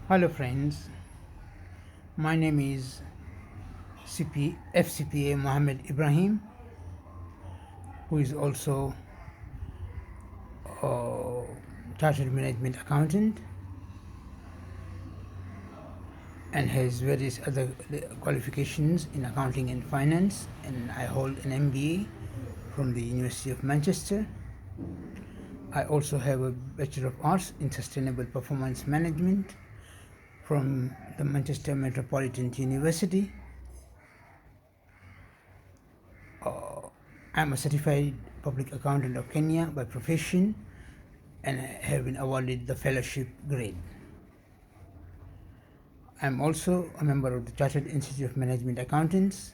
Hello friends, my name is FCPA Mohammed Ibrahim, who is also a chartered management accountant and has various other qualifications in accounting and finance, and I hold an MBA from the University of Manchester. I also have a Bachelor of Arts in Sustainable Performance Management from the Manchester Metropolitan University. I am a certified public accountant of Kenya by profession and have been awarded the fellowship grade. I am also a member of the Chartered Institute of Management Accountants.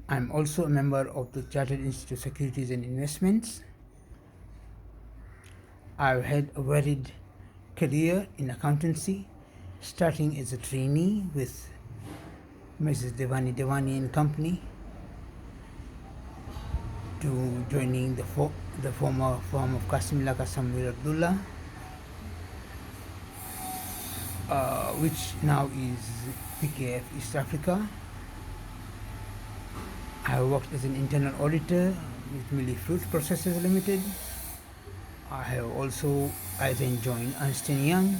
I am also a member of the Chartered Institute of Securities and Investments. I've had a varied career in accountancy, starting as a trainee with Mrs. Devani and Company, to joining the former firm of Kasmila Kasamir Abdullah, which now is PKF East Africa. I worked as an internal auditor with Millie Fruit Processors Limited. I then joined Ernst & Young,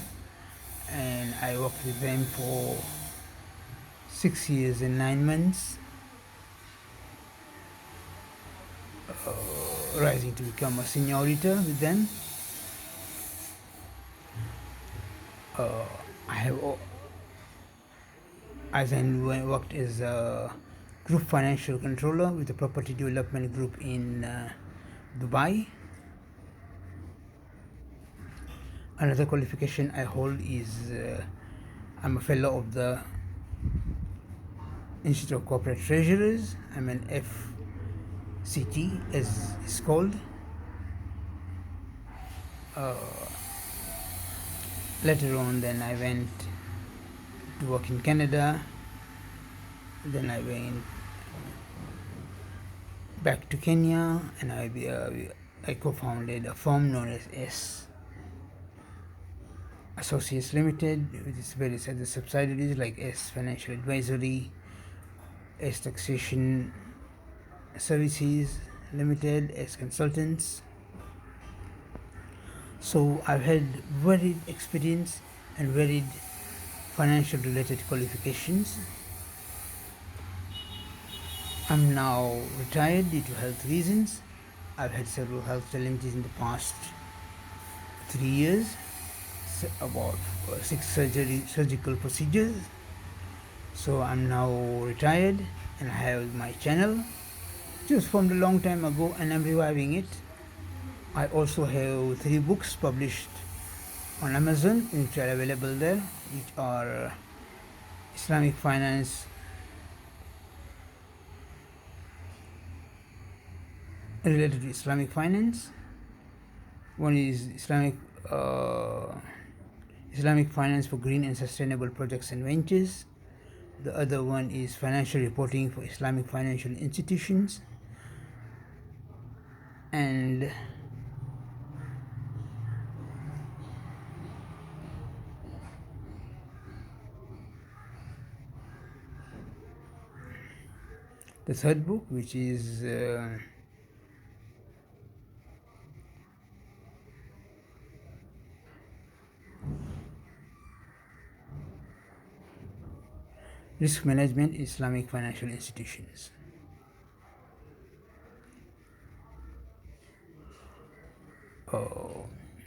and I worked with them for 6 years and 9 months, rising to become a senior auditor with them. I then worked as a group financial controller with the property development group in Dubai. Another qualification I hold is I'm a fellow of the Institute of Corporate Treasurers. I'm an FCT, as it's called. Later on, then I went to work in Canada. Then I went back to Kenya, and I co-founded a firm known as Associates Limited, with its various other subsidiaries like S Financial Advisory, S Taxation Services Limited, S Consultants. So I've had varied experience and varied financial related qualifications. I'm now retired due to health reasons. I've had several health challenges in the past 3 years, about 6 surgical procedures. So I'm now retired, and I have my channel, which was formed a long time ago, and I'm reviving it. I also have 3 books published on Amazon, which are available there, which are Islamic Finance, related to Islamic Finance. One is Islamic Finance for Green and Sustainable Projects and Ventures. The other one is Financial Reporting for Islamic Financial Institutions. And the third book, which is Risk Management in Islamic Financial Institutions.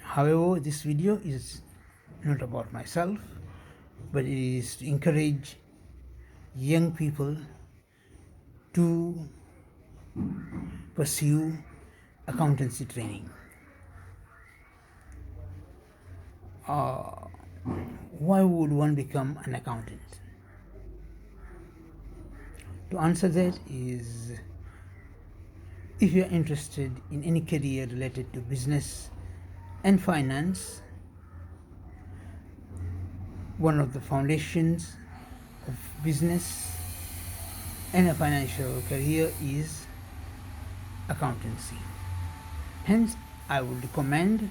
However, this video is not about myself, but it is to encourage young people to pursue accountancy training. Why would one become an accountant? To answer that is, if you are interested in any career related to business and finance, one of the foundations of business and a financial career is accountancy. Hence, I would recommend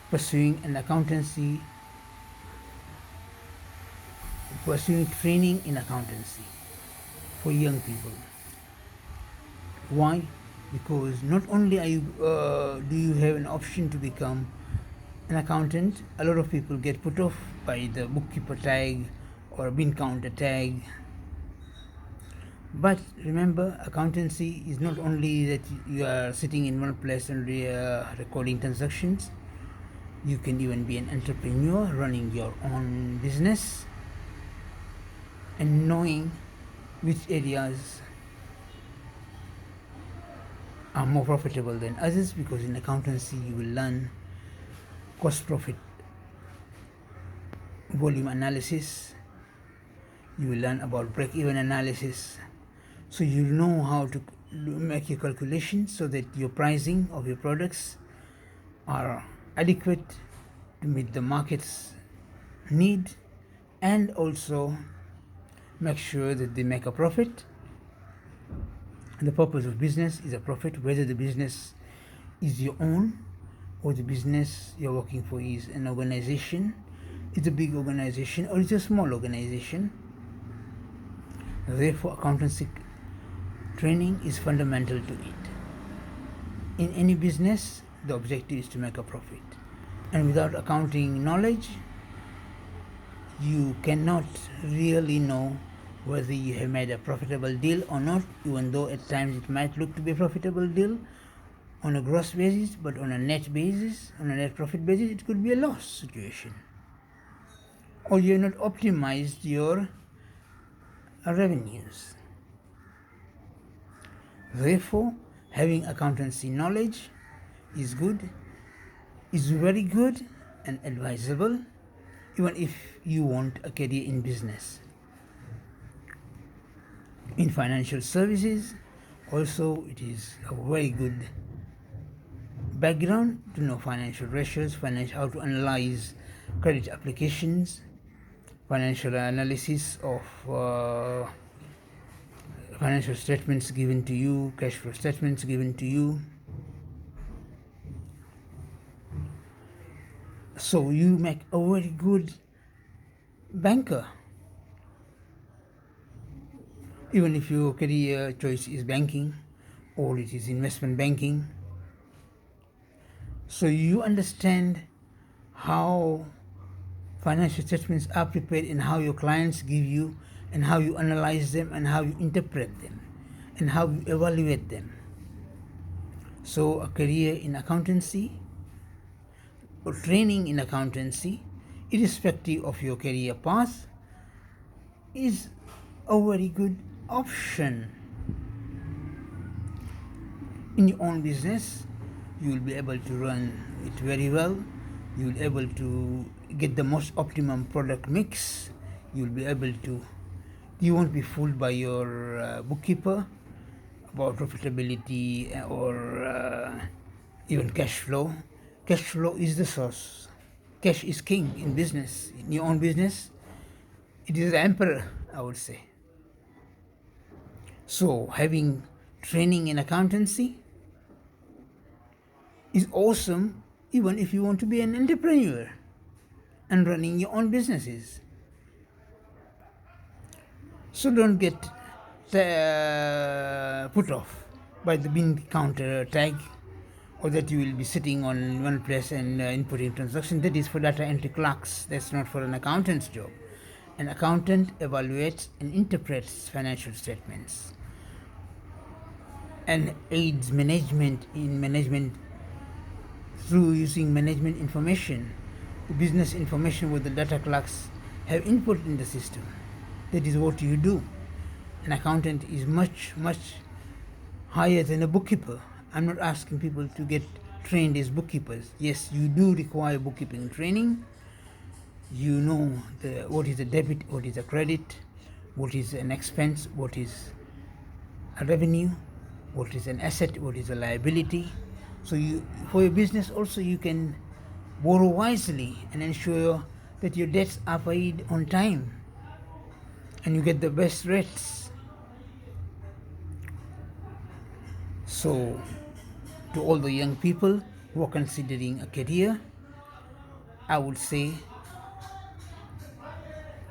pursuing an accountancy, pursuing training in accountancy for young people. Why? Because not only do you have an option to become an accountant, a lot of people get put off by the bookkeeper tag or bin counter tag. But remember, accountancy is not only that you are sitting in one place and recording transactions. You can even be an entrepreneur running your own business and knowing which areas are more profitable than others, because in accountancy you will learn cost profit volume analysis, you will learn about break-even analysis, so you know how to make your calculations so that your pricing of your products are adequate to meet the market's need, and also make sure that they make a profit. The purpose of business is a profit, whether the business is your own or the business you're working for is an organization, it's a big organization or it's a small organization. Therefore, accountancy training is fundamental to it. In any business, the objective is to make a profit. And without accounting knowledge, you cannot really know whether you have made a profitable deal or not, even though at times it might look to be a profitable deal on a gross basis, but on a net basis, on a net profit basis, it could be a loss situation. Or you have not optimized your revenues. Therefore, having accountancy knowledge is good, is very good and advisable, even if you want a career in business. In financial services, also it is a very good background to know financial ratios, how to analyze credit applications, financial analysis of financial statements given to you, cash flow statements given to you. So you make a very good banker. Even if your career choice is banking or it is investment banking. So you understand how financial statements are prepared and how your clients give you, and how you analyze them and how you interpret them and how you evaluate them. So a career in accountancy or training in accountancy, irrespective of your career path, is a very good option. In your own business, you will be able to run it very well. You will be able to get the most optimum product mix. You will be able to, you won't be fooled by your bookkeeper about profitability or even cash flow. Cash flow is the source. Cash is king in business. In your own business, it is the emperor, I would say. So having training in accountancy is awesome, even if you want to be an entrepreneur and running your own businesses. So don't get put off by the bin counter tag, or that you will be sitting on one place and inputting transactions. That is for data entry clerks. That's not for an accountant's job. An accountant evaluates and interprets financial statements and aids management in management through using management information, the business information what the data clerks have input in the system. That is what you do. An accountant is much, much higher than a bookkeeper. I'm not asking people to get trained as bookkeepers. Yes, you do require bookkeeping training. You know what is a debit, what is a credit, what is an expense, what is a revenue, what is an asset, what is a liability. So you, for your business also, you can borrow wisely and ensure that your debts are paid on time and you get the best rates. So to all the young people who are considering a career, I would say,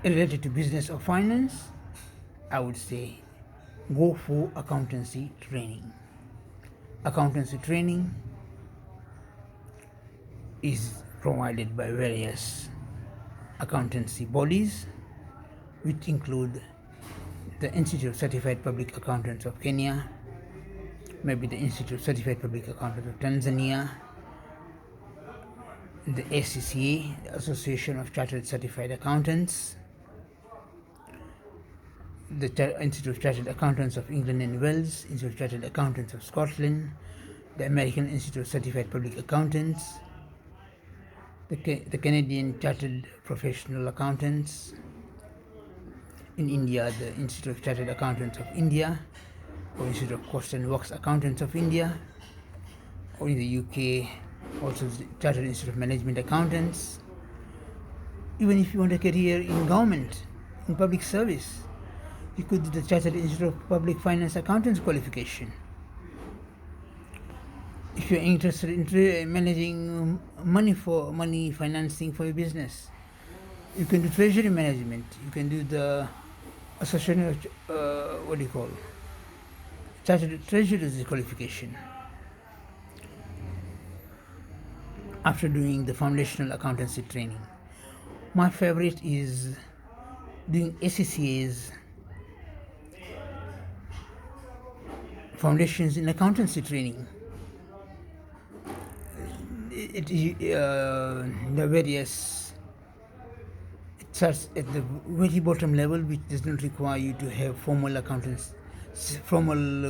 related to business or finance, I would say go for accountancy training. Accountancy training is provided by various accountancy bodies, which include the Institute of Certified Public Accountants of Kenya, maybe the Institute of Certified Public Accountants of Tanzania, the ACCA, the Association of Chartered Certified Accountants, the Institute of Chartered Accountants of England and Wales, Institute of Chartered Accountants of Scotland, the American Institute of Certified Public Accountants, the Canadian Chartered Professional Accountants, in India, the Institute of Chartered Accountants of India, or Institute of Cost and Works Accountants of India, or in the UK, also the Chartered Institute of Management Accountants. Even if you want a career in government, in public service, you could do the Chartered Institute of Public Finance Accountants qualification. If you're interested in managing money financing for your business, you can do treasury management. You can do the association of Chartered Treasurer's qualification. After doing the foundational accountancy training, my favorite is doing ACCA's Foundations in Accountancy training. The various, it starts at the very bottom level, which does not require you to have formal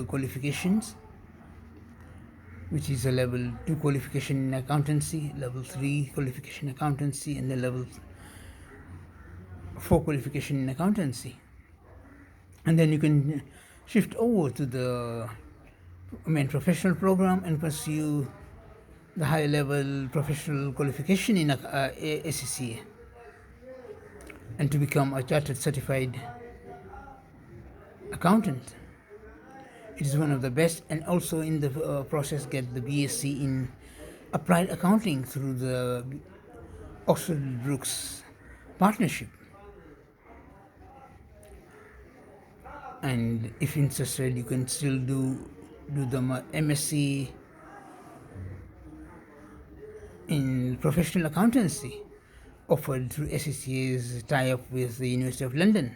qualifications, which is a level 2 qualification in accountancy, level 3 qualification in accountancy, and the level 4 qualification in accountancy. And then you can shift over to the main professional program and pursue the high level professional qualification in ACCA, and to become a chartered certified accountant. It is one of the best, and also in the process get the BSc in applied accounting through the Oxford Brooks partnership. And if interested, you can still do the MSc in professional accountancy offered through ACCA's tie-up with the University of London,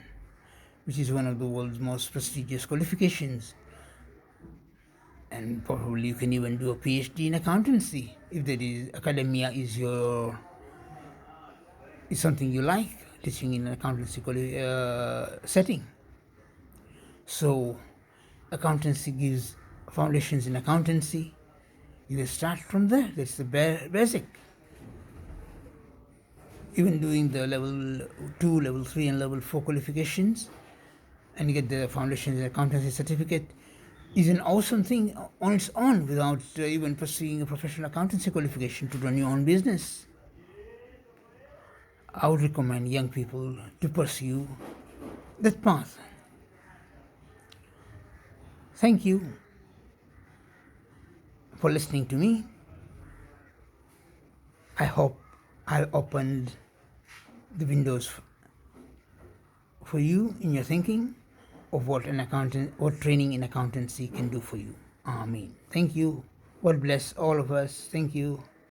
which is one of the world's most prestigious qualifications. And probably you can even do a PhD in accountancy if that is academia is something you like, teaching in an accountancy setting. So accountancy gives foundations in accountancy. You can start from there. That's the basic. Even doing the level 2, level 3 and level 4 qualifications, and you get the foundations in accountancy certificate, is an awesome thing on its own without even pursuing a professional accountancy qualification to run your own business. I would recommend young people to pursue that path. Thank you for listening to me. I hope I opened the windows for you in your thinking of what training in accountancy can do for you. Amen. Thank you. God bless all of us. Thank you.